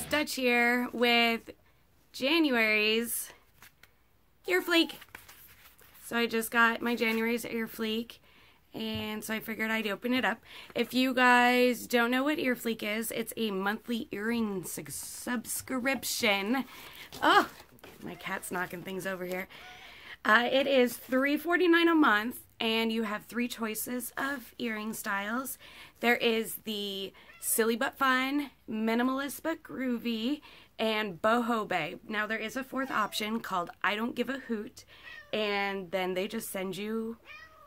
Dutch here with January's EarFleek. So I just got my January's EarFleek, and so I figured I'd open it up. If you guys don't know what EarFleek is, it's a monthly earring subscription. Oh, my cat's knocking things over here. It is $3.49 a month, and you have 3 choices of earring styles. There is the Silly But Fun, Minimalist But Groovy, and Boho Babe. Now there is a 4th option called I Don't Give a Hoot, and then they just send you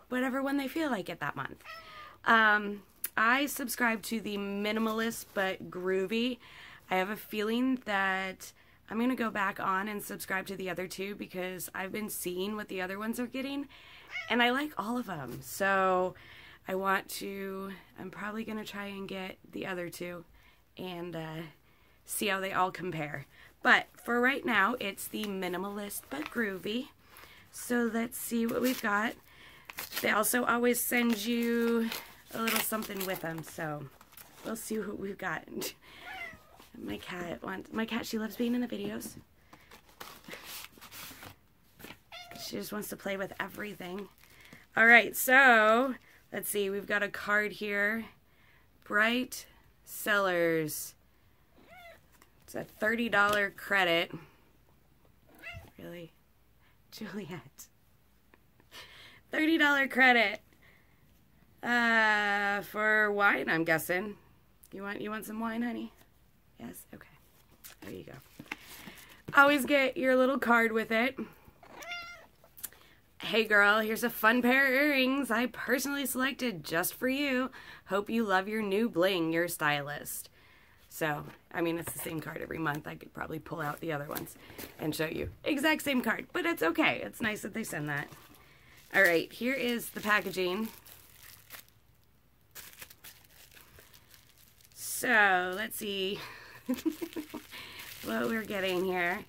whatever one they feel like it that month. I subscribe to the Minimalist But Groovy. I have a feeling that I'm going to go back on and subscribe to the other 2 because I've been seeing what the other ones are getting, and I like all of them. So I'm probably going to try and get the other 2 and see how they all compare. But for right now, it's the Minimalist But Groovy. So let's see what we've got. They also always send you a little something with them, so we'll see what we've got. My cat, she loves being in the videos. She just wants to play with everything. All right, so let's see. We've got a card here. Bright Sellers. It's a $30 credit. Really? Juliet. $30 credit. For wine, I'm guessing. You want some wine, honey? Yes? Okay. There you go. Always get your little card with it. Hey girl, here's a fun pair of earrings I personally selected just for you. Hope you love your new bling, your stylist. So, I mean, it's the same card every month. I could probably pull out the other ones and show you. Exact same card, but it's okay. It's nice that they send that. All right, here is the packaging. So, let's see what we're getting here.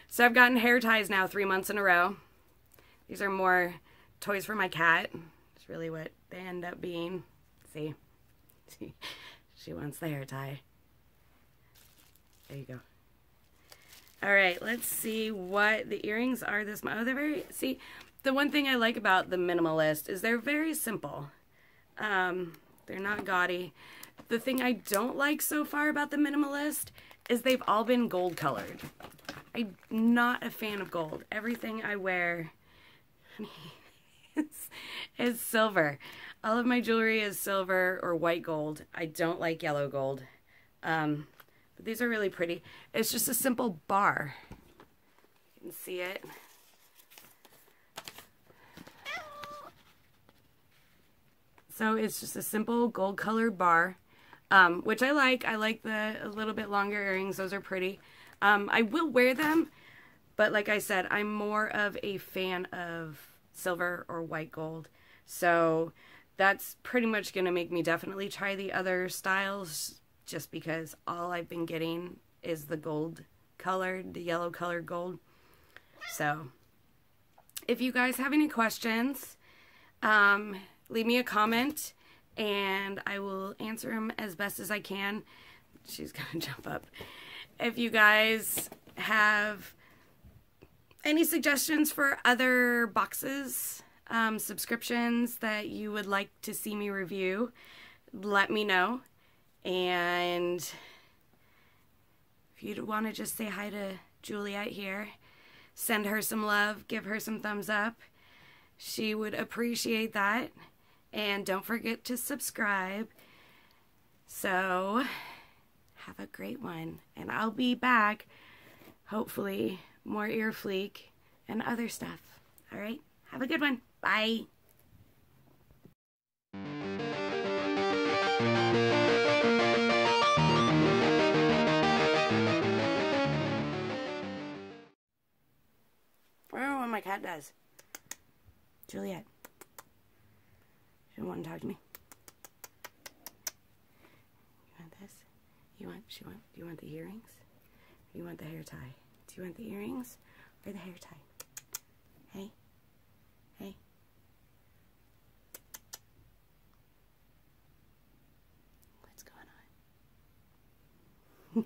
So I've gotten hair ties now 3 months in a row. These are more toys for my cat. It's really what they end up being. See? She wants the hair tie. There you go. All right, let's see what the earrings are this month. Oh, see, the one thing I like about the Minimalist is they're very simple. They're not gaudy. The thing I don't like so far about the Minimalist is they've all been gold colored. I'm not a fan of gold. Everything I wear is silver. All of my jewelry is silver or white gold. I don't like yellow gold. But these are really pretty. It's just a simple bar. You can see it. So it's just a simple gold colored bar, which I like. I like the a little bit longer earrings. Those are pretty. I will wear them, but like I said, I'm more of a fan of silver or white gold. So that's pretty much going to make me definitely try the other styles, just because all I've been getting is the gold colored, the yellow colored gold. So if you guys have any questions, leave me a comment and I will answer them as best as I can. She's gonna jump up. If you guys have any suggestions for other boxes, subscriptions that you would like to see me review, let me know. And if you want to just say hi to Juliet here, send her some love, give her some thumbs up. She would appreciate that. And don't forget to subscribe. So, have a great one. And I'll be back, hopefully, more EarFleek and other stuff. All right? Have a good one. Bye. I don't know what my cat does. Juliet. She don't want to talk to me. You want this? Do you want the earrings? Or you want the hair tie? Do you want the earrings or the hair tie? Hey? Hey? What's going on?